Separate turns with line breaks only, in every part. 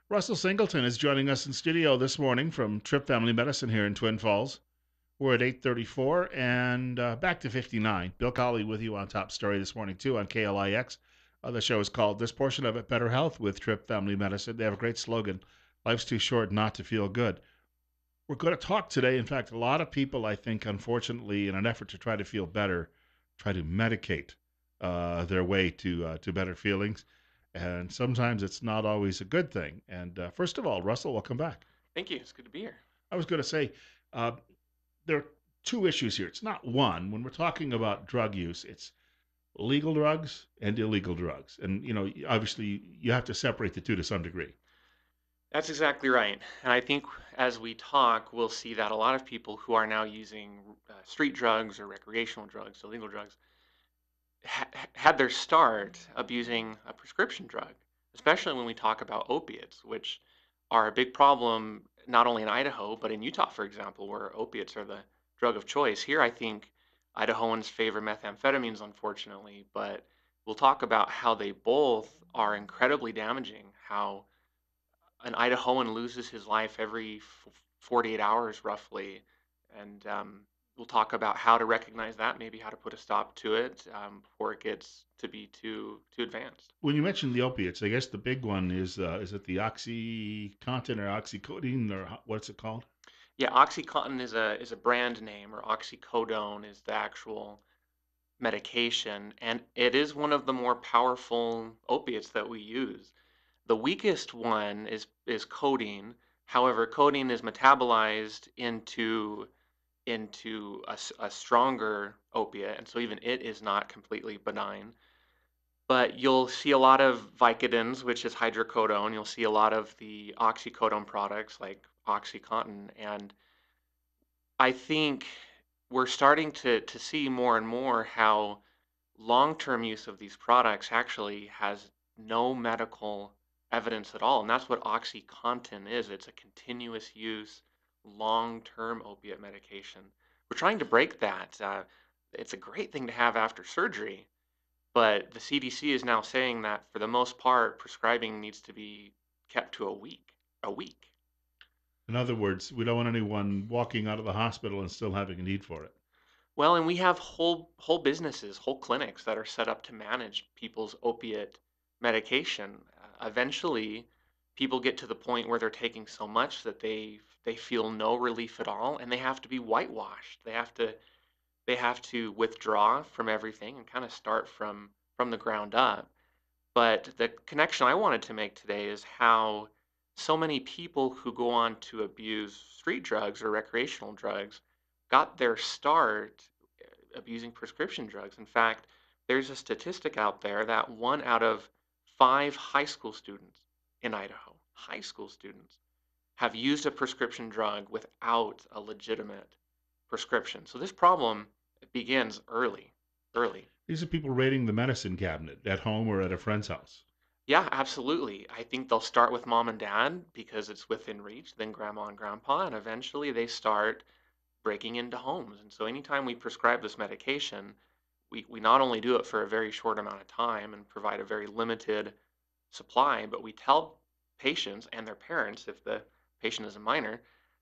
Russell Singleton is joining us in studio this morning from Trip Family Medicine here in Twin Falls. We're at 8:34 and back to 59. Bill Colley with you on Top Story this morning too on KLIX. The show is called This Portion of It Better Health with Trip Family Medicine. They have a great slogan: "Life's too short not to feel good." We're going to talk today. In fact, a lot of people, I think, unfortunately, in an effort to try to feel better, try to medicate their way to better feelings, and sometimes it's not always a good thing. And first of all, Russell, welcome back.
Thank you. It's good to be here.
I was going to say uh, there are two issues here. It's not one. When we're talking about drug use, it's legal drugs and illegal drugs, and obviously, you have to separate the two to some degree.
That's exactly right. And I think as we talk, we'll see that a lot of people who are now using street drugs or recreational drugs, illegal drugs, had their start abusing a prescription drug, especially when we talk about opiates, which are a big problem not only in Idaho, but in Utah, for example, where opiates are the drug of choice. Here, I think Idahoans favor methamphetamines, unfortunately, but we'll talk about how they both are incredibly damaging, how an Idahoan loses his life every 48 hours roughly, and we'll talk about how to recognize that, maybe how to put a stop to it before it gets to be too advanced.
When you mentioned the opiates, I guess the big one is it the OxyContin or oxycodone or what's it called?
Yeah, OxyContin is a brand name, or oxycodone is the actual medication, and it is one of the more powerful opiates that we use. The weakest one is codeine. However, codeine is metabolized into a stronger opiate, and so even it is not completely benign. But you'll see a lot of Vicodins, which is hydrocodone. You'll see a lot of the oxycodone products like OxyContin, and I think we're starting to see more and more how long-term use of these products actually has no medical evidence at all, and that's what OxyContin is. It's a continuous use, long-term opiate medication. We're trying to break that. It's a great thing to have after surgery, but the CDC is now saying that for the most part, prescribing needs to be kept to a week. A week.
In other words, we don't want anyone walking out of the hospital and still having a need for it.
Well, and we have whole businesses, whole clinics that are set up to manage people's opiate medication. Eventually, people get to the point where they're taking so much that they feel no relief at all, and they have to be whitewashed. They have to withdraw from everything and kind of start from the ground up. But the connection I wanted to make today is how so many people who go on to abuse street drugs or recreational drugs got their start abusing prescription drugs. In fact, there's a statistic out there that 1 out of 5 high school students in Idaho, high school students, have used a prescription drug without a legitimate prescription. So this problem begins early, early.
These are people raiding the medicine cabinet at home or at a friend's house.
Yeah, absolutely. I think they'll start with mom and dad because it's within reach, then grandma and grandpa, and eventually they start breaking into homes. And so anytime we prescribe this medication, we not only do it for a very short amount of time and provide a very limited supply, but we tell patients and their parents, if the patient is a minor,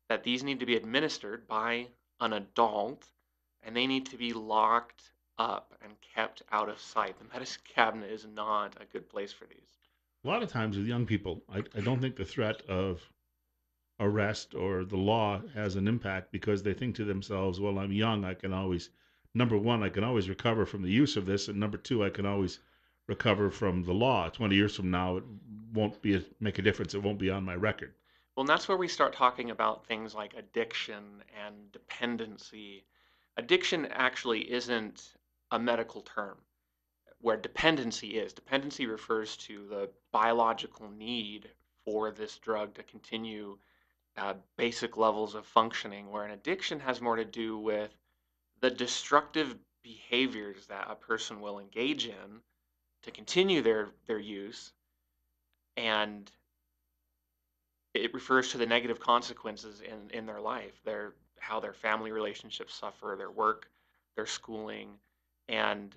that these need to be administered by an adult and they need to be locked up and kept out of sight. The medicine cabinet is not a good place for these.
A lot of times with young people, I don't think the threat of arrest or the law has an impact because they think to themselves, well, I'm young. I can always, number one, I can always recover from the use of this. And number two, I can always recover from the law. 20 years from now, it won't make a difference. It won't be on my record.
Well, and that's where we start talking about things like addiction and dependency. Addiction actually isn't a medical term, where dependency is. Dependency refers to the biological need for this drug to continue basic levels of functioning, where an addiction has more to do with the destructive behaviors that a person will engage in to continue their use, and it refers to the negative consequences in their life, their how their family relationships suffer, their work, their schooling, and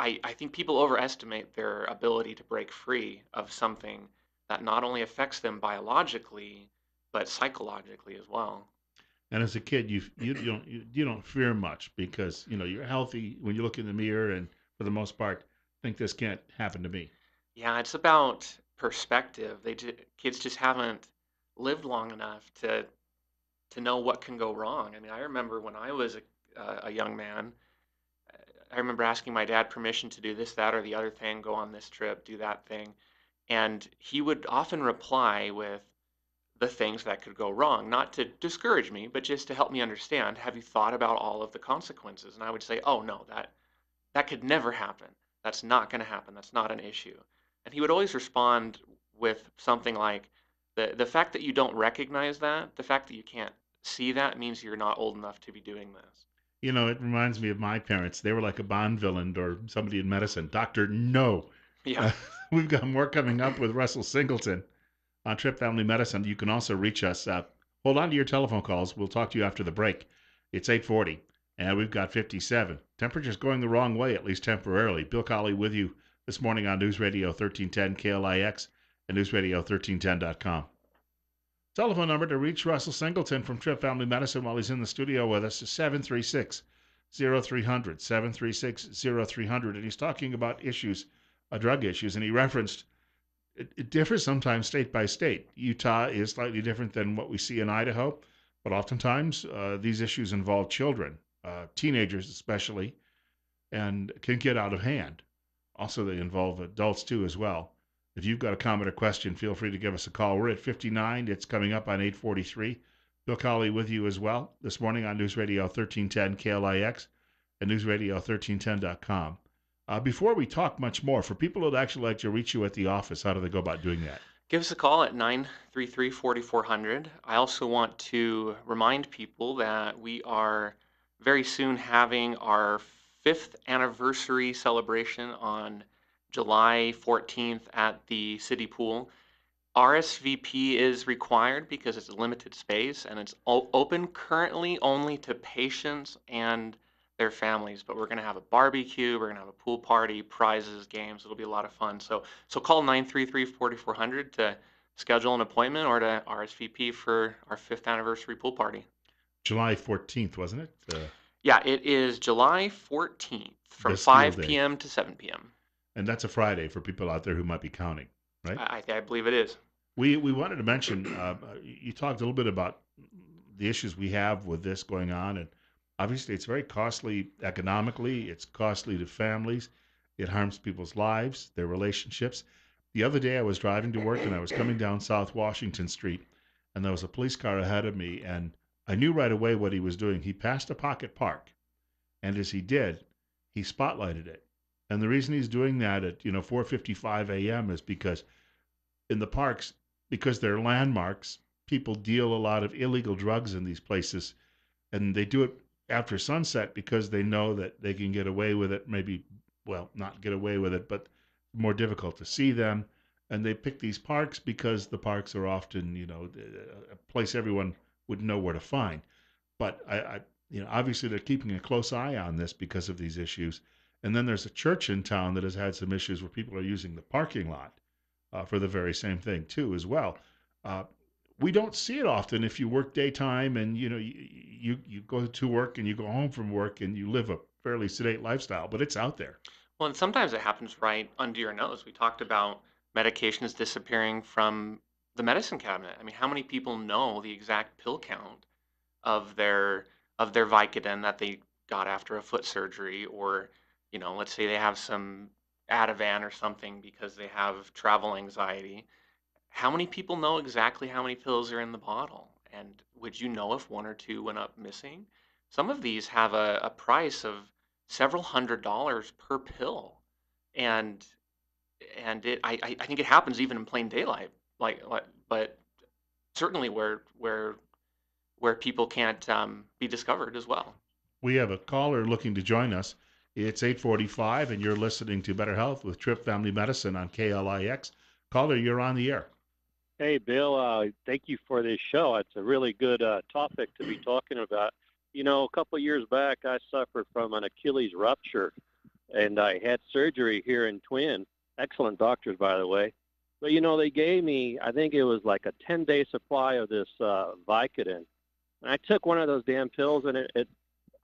I think people overestimate their ability to break free of something that not only affects them biologically, but psychologically as well.
And as a kid, you don't fear much because you're healthy when you look in the mirror, and for the most part, think this can't happen to me.
Yeah, it's about perspective. Kids just haven't lived long enough to know what can go wrong. I mean, I remember when I was a young man, I remember asking my dad permission to do this, that, or the other thing, go on this trip, do that thing. And he would often reply with the things that could go wrong, not to discourage me, but just to help me understand, have you thought about all of the consequences? And I would say, oh, no, that could never happen. That's not going to happen. That's not an issue. And he would always respond with something like, the fact that you don't recognize that, the fact that you can't see that means you're not old enough to be doing this.
It reminds me of my parents. They were like a Bond villain or somebody in medicine. Doctor, no.
Yeah.
Uh, we've got more coming up with Russell Singleton on Trip Family Medicine. You can also reach us. Hold on to your telephone calls. We'll talk to you after the break. It's 8:40, and we've got 57. Temperature's going the wrong way, at least temporarily. Bill Colley with you this morning on News Radio 1310 KLIX and News Radio 1310.com. Telephone number to reach Russell Singleton from Trip Family Medicine while he's in the studio with us is 736 0300. 736 0300. And he's talking about issues, drug issues, and he referenced it differs sometimes state by state. Utah is slightly different than what we see in Idaho, but oftentimes these issues involve children, teenagers especially, and can get out of hand. Also, they involve adults too as well. If you've got a comment or question, feel free to give us a call. We're at 59. It's coming up on 8:43. Bill Colley with you as well this morning on News Radio 1310 KLIX and News Radio 1310.com. Before we talk much more, for people who'd actually like to reach you at the office, how do they go about doing that?
Give us a call at 933-4400. I also want to remind people that we are very soon having our 5th anniversary celebration on July 14th at the city pool. RSVP is required because it's a limited space and it's open currently only to patients and their families. But we're going to have a barbecue, we're going to have a pool party, prizes, games. It'll be a lot of fun. So call 933-4400 to schedule an appointment or to RSVP for our 5th anniversary pool party.
July 14th, wasn't it?
Yeah, it is July 14th from
Bastille
5
Day.
p.m. to 7 p.m.
And that's a Friday for people out there who might be counting, right?
I believe it is.
We wanted to mention, you talked a little bit about the issues we have with this going on, and obviously it's very costly economically. It's costly to families. It harms people's lives, their relationships. The other day I was driving to work and I was coming down South Washington Street, and there was a police car ahead of me, and I knew right away what he was doing. He passed a pocket park, and as he did, he spotlighted it. And the reason he's doing that at 4:55 a.m. is because in the parks, because they're landmarks, people deal a lot of illegal drugs in these places, and they do it after sunset because they know that they can get away with it. Maybe, well, not get away with it, but more difficult to see them. And they pick these parks because the parks are often, a place everyone would know where to find. But obviously they're keeping a close eye on this because of these issues. And then there's a church in town that has had some issues where people are using the parking lot for the very same thing too, as well. Uh, we don't see it often if you work daytime and you go to work and you go home from work and you live a fairly sedate lifestyle, but it's out there.
Well, and sometimes it happens right under your nose. We talked about medications disappearing from the medicine cabinet. I mean, how many people know the exact pill count of their Vicodin that they got after a foot surgery, or let's say they have some Ativan or something because they have travel anxiety. How many people know exactly how many pills are in the bottle? And would you know if one or two went up missing? Some of these have a price of several $100s per pill. And I think it happens even in plain daylight. But certainly where people can't be discovered as well.
We have a caller looking to join us. It's 8:45, and you're listening to Better Health with Trip Family Medicine on KLIX. Caller, you're on the air.
Hey, Bill, thank you for this show. It's a really good topic to be talking about. A couple of years back, I suffered from an Achilles rupture, and I had surgery here in Twin. Excellent doctors, by the way. But they gave me, I think it was like a 10-day supply of this Vicodin, and I took one of those damn pills, and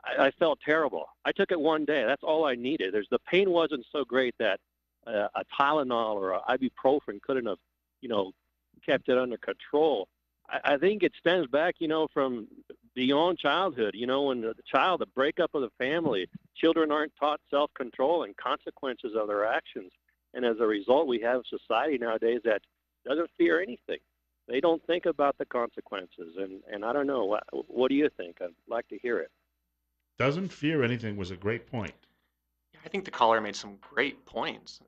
I felt terrible. I took it one day. That's all I needed. The pain wasn't so great that a Tylenol or a ibuprofen couldn't have, you know, kept it under control. I think it stems back, from beyond childhood. When the breakup of the family, children aren't taught self-control and consequences of their actions, and as a result, we have a society nowadays that doesn't fear anything. They don't think about the consequences, and I don't know. What do you think? I'd like to hear it.
Doesn't fear anything was a great point.
Yeah, I think the caller made some great points.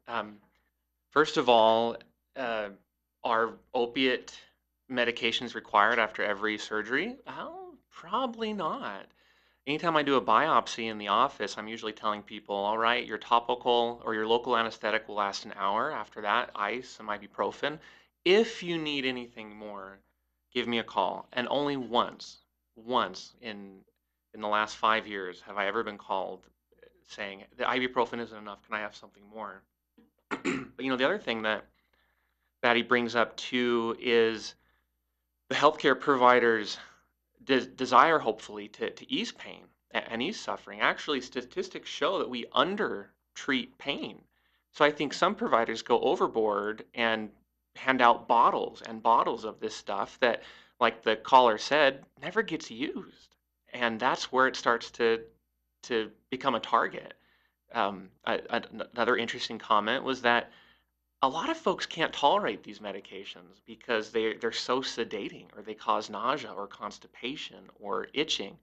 First of all, uh, are opiate medications required after every surgery? Well, probably not. Anytime I do a biopsy in the office, I'm usually telling people, all right, your topical or your local anesthetic will last an hour. After that, ice, some ibuprofen. If you need anything more, give me a call. And only once in the last 5 years have I ever been called saying the ibuprofen isn't enough. Can I have something more? But the other thing that he brings up too is the healthcare providers desire hopefully to ease pain and ease suffering. Actually, statistics show that we under treat pain. So I think some providers go overboard and hand out bottles and bottles of this stuff that, like the caller said, never gets used. And that's where it starts to become a target. Another interesting comment was that a lot of folks can't tolerate these medications because they're so sedating, or they cause nausea or constipation or itching.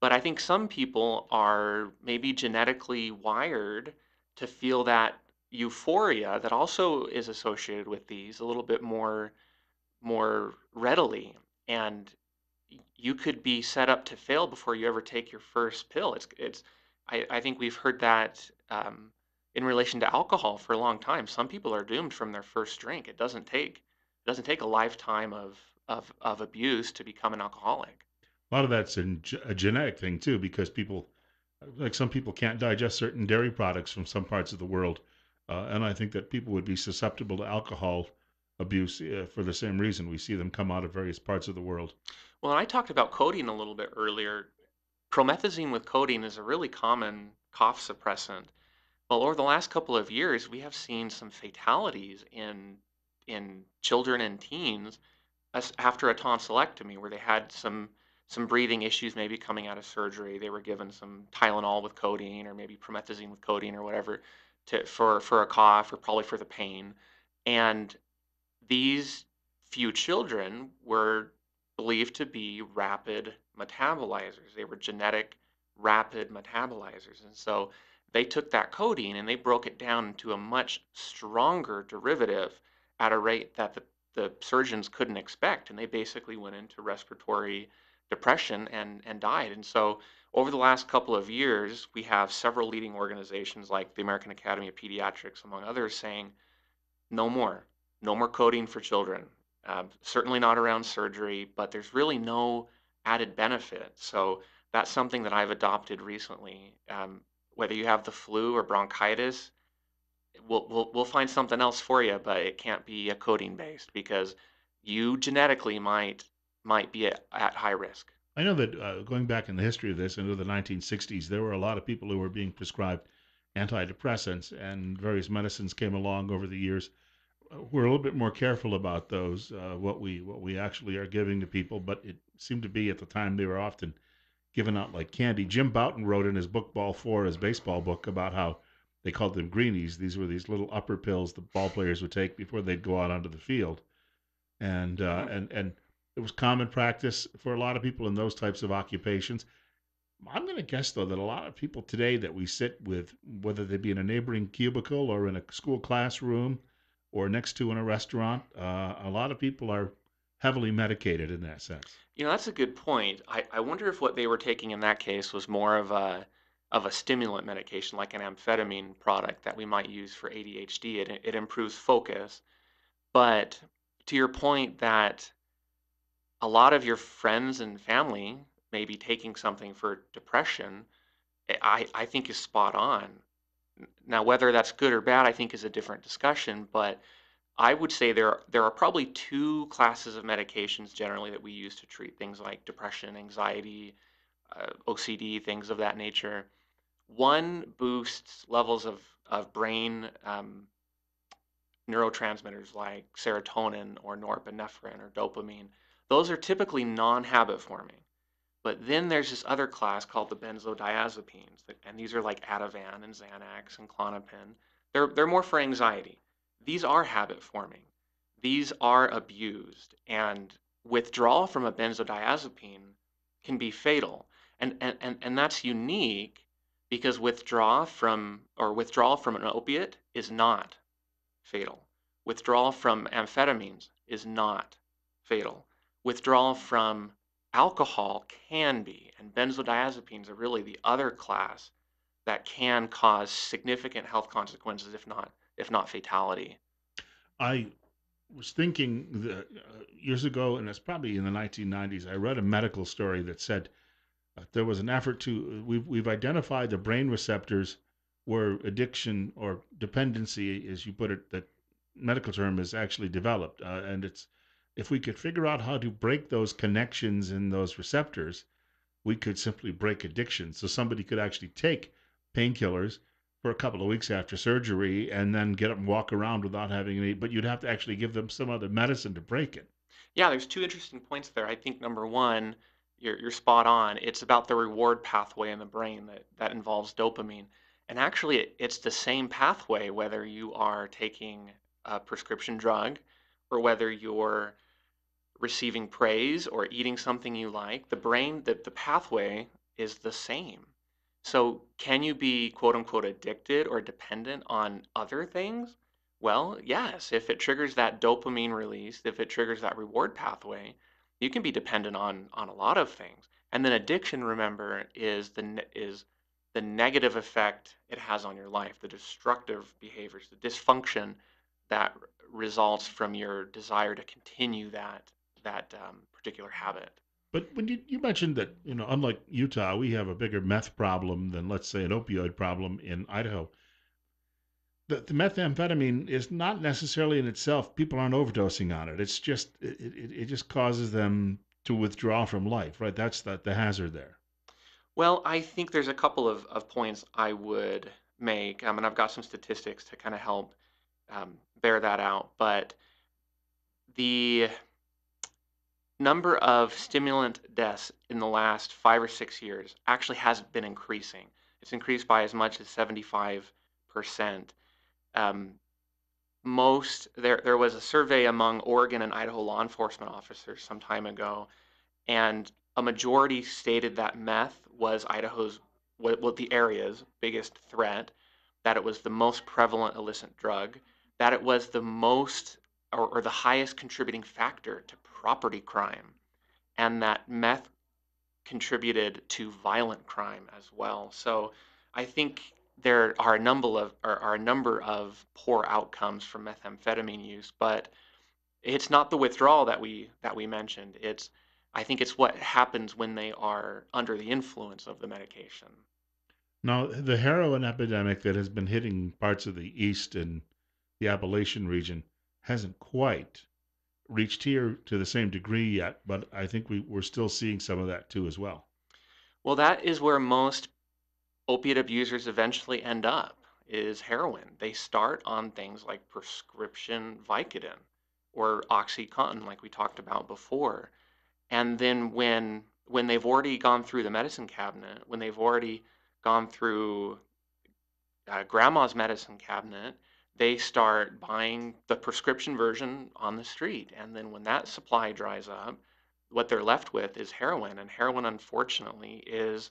But I think some people are maybe genetically wired to feel that euphoria that also is associated with these a little bit more readily. And you could be set up to fail before you ever take your first pill. I think we've heard that in relation to alcohol for a long time. Some people are doomed from their first drink. It doesn't take a lifetime of abuse to become an alcoholic.
A lot of that's a genetic thing too, because like some people can't digest certain dairy products from some parts of the world, and I think that people would be susceptible to alcohol abuse for the same reason. We see them come out of various parts of the world.
Well, I talked about codeine a little bit earlier. Promethazine with codeine is a really common cough suppressant. Well, over the last couple of years, we have seen some fatalities in children and teens after a tonsillectomy, where they had some breathing issues, maybe coming out of surgery. They were given some Tylenol with codeine, or maybe promethazine with codeine, or whatever, for a cough, or probably for the pain. And these few children were believed to be rapid metabolizers. They were genetic rapid metabolizers. And so they took that codeine and they broke it down into a much stronger derivative at a rate that the surgeons couldn't expect. And they basically went into respiratory depression and died. And so over the last couple of years, we have several leading organizations like the American Academy of Pediatrics, among others, saying no more. No more coding for children. Certainly not around surgery, but there's really no added benefit. So that's something that I've adopted recently. Whether you have the flu or bronchitis, we'll find something else for you, but it can't be a coding based, because you genetically might be at high risk.
I know that going back in the history of this, into the 1960s, there were a lot of people who were being prescribed antidepressants, and various medicines came along over the years. We're a little bit more careful about those, what we actually are giving to people, but it seemed to be at the time they were often given out like candy. Jim Bouton wrote in his book Ball Four, his baseball book, about how they called them greenies. These were these little upper pills the ball players would take before they'd go out onto the field, and
Hmm.
it was common practice for a lot of people in those types of occupations. I'm going to guess though that a lot of people today that we sit with, whether they be in a neighboring cubicle or in a school classroom or next to in a restaurant, a lot of people are heavily medicated in that sense.
That's a good point. I wonder if what they were taking in that case was more of a stimulant medication, like an amphetamine product that we might use for ADHD. It improves focus. But to your point that a lot of your friends and family may be taking something for depression, I think is spot on. Now, whether that's good or bad, I think is a different discussion. But I would say there are probably two classes of medications generally that we use to treat things like depression, anxiety, OCD, things of that nature. One boosts levels of brain neurotransmitters like serotonin or norepinephrine or dopamine. Those are typically non-habit forming. But then there's this other class called the benzodiazepines, and these are like Ativan and Xanax and Klonopin. They're more for anxiety. These are habit forming. These are abused, and withdrawal from a benzodiazepine can be fatal. And that's unique because withdrawal from an opiate is not fatal. Withdrawal from amphetamines is not fatal. Withdrawal from alcohol can be, and benzodiazepines are really the other class that can cause significant health consequences, if not fatality.
I was thinking that, years ago, and it's probably in the 1990s, I read a medical story that said there was an effort to we've identified the brain receptors where addiction or dependency, as you put it, that medical term is actually developed, and it's if we could figure out how to break those connections in those receptors, we could simply break addiction. So somebody could actually take painkillers for a couple of weeks after surgery and then get up and walk around without having any, but you'd have to actually give them some other medicine to break it.
Yeah, there's two interesting points there. I think number one, you're spot on. It's about the reward pathway in the brain that involves dopamine. And actually, it's the same pathway whether you are taking a prescription drug or whether you're receiving praise or eating something you like. The pathway is the same. So, can you be quote unquote addicted or dependent on other things? Well, yes, if it triggers that dopamine release, if it triggers that reward pathway, you can be dependent on a lot of things. And then addiction, remember, is the negative effect it has on your life, the destructive behaviors, the dysfunction that results from your desire to continue that particular habit.
But when you mentioned that, unlike Utah, we have a bigger meth problem than, let's say, an opioid problem in Idaho. The methamphetamine is not necessarily in itself, people aren't overdosing on it. It's just, it just causes them to withdraw from life, right? That's the hazard there.
Well, I think there's a couple of points I would make, and I've got some statistics to kind of help bear that out. But the number of stimulant deaths in the last 5 or 6 years actually hasn't been increasing. It's increased by as much as 75%. Um, there was a survey among Oregon and Idaho law enforcement officers some time ago, and a majority stated that meth was Idaho's, what the area's biggest threat, that it was the most prevalent illicit drug, that it was the most or the highest contributing factor to property crime, and that meth contributed to violent crime as well. So I think there are a number of poor outcomes from methamphetamine use, but it's not the withdrawal that we mentioned. I think it's what happens when they are under the influence of the medication.
Now, the heroin epidemic that has been hitting parts of the East and the Appalachian region hasn't quite reached here to the same degree yet, but I think we're still seeing some of that too as well.
Well, that is where most opiate abusers eventually end up is heroin. They start on things like prescription Vicodin or OxyContin like we talked about before. And then when they've already gone through the medicine cabinet, when they've already gone through grandma's medicine cabinet, they start buying the prescription version on the street. And then when that supply dries up, what they're left with is heroin. And heroin, unfortunately, is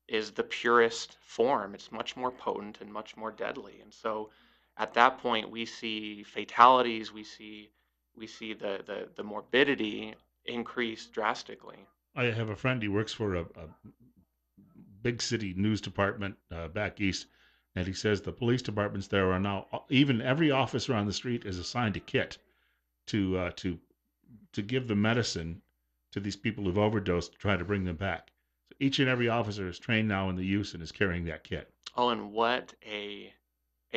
the purest form. It's much more potent and much more deadly. And so at that point, we see fatalities, we see the morbidity increase drastically.
I have a friend, he works for a big city news department back east, and he says the police departments there are now, even every officer on the street is assigned a kit to to give the medicine to these people who've overdosed to try to bring them back. So each and every officer is trained now in the use and is carrying that kit.
Oh, and what a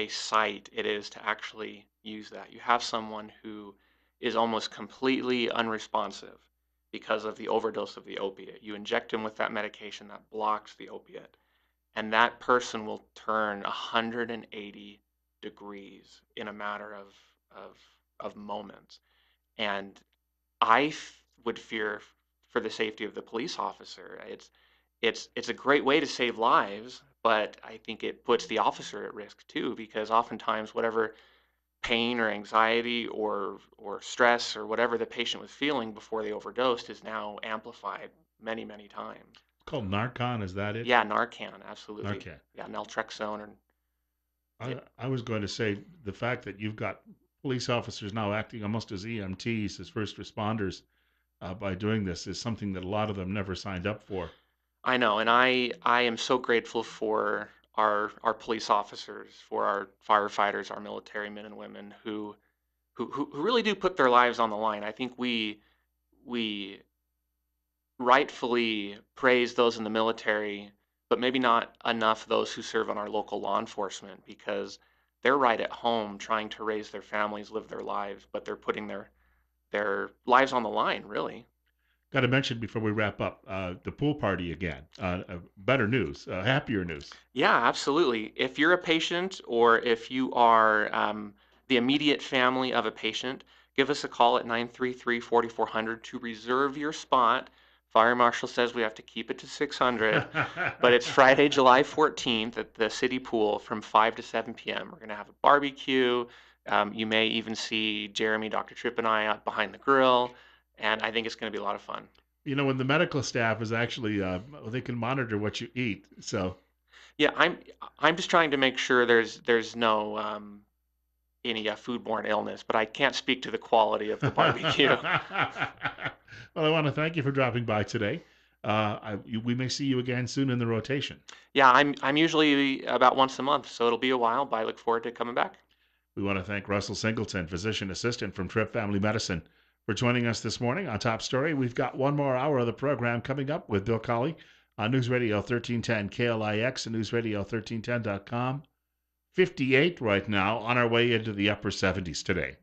sight it is to actually use that. You have someone who is almost completely unresponsive because of the overdose of the opiate. You inject them with that medication that blocks the opiate, and that person will turn 180 degrees in a matter of, of moments. And would fear for the safety of the police officer. It's a great way to save lives, but I think it puts the officer at risk too, because oftentimes whatever pain or anxiety or stress or whatever the patient was feeling before they overdosed is now amplified many times.
It's called Narcan, is that it?
Yeah, Narcan, absolutely.
Narcan.
Yeah, naltrexone, and
I was going to say the fact that you've got police officers now acting almost as EMTs, as first responders, by doing this is something that a lot of them never signed up for.
I know, and I am so grateful for our police officers, for our firefighters, our military men and women who really do put their lives on the line. I think we rightfully praise those in the military, but maybe not enough those who serve on our local law enforcement, because they're right at home trying to raise their families, live their lives, but they're putting their lives on the line, really.
Got to mention before we wrap up the pool party again. Better news, happier news.
Yeah, absolutely. If you're a patient or if you are the immediate family of a patient, give us a call at 933-4400 to reserve your spot. Fire Marshal says we have to keep it to 600, but it's Friday, July 14th at the city pool from 5 to 7 p.m. We're going to have a barbecue. You may even see Jeremy, Dr. Tripp, and I out behind the grill, and I think it's going to be a lot of fun.
You know, when the medical staff is actually, they can monitor what you eat. So,
Yeah, I'm just trying to make sure there's no any foodborne illness, but I can't speak to the quality of the barbecue.
well, I want to thank you for dropping by today. We may see you again soon in the rotation.
Yeah, I'm usually about once a month, so it'll be a while, but I look forward to coming back.
We want to thank Russell Singleton, physician assistant from Tripp Family Medicine, for joining us this morning on Top Story. We've got one more hour of the program coming up with Bill Colley on News Radio 1310 KLIX and newsradio1310.com. 58 right now, on our way into the upper 70s today.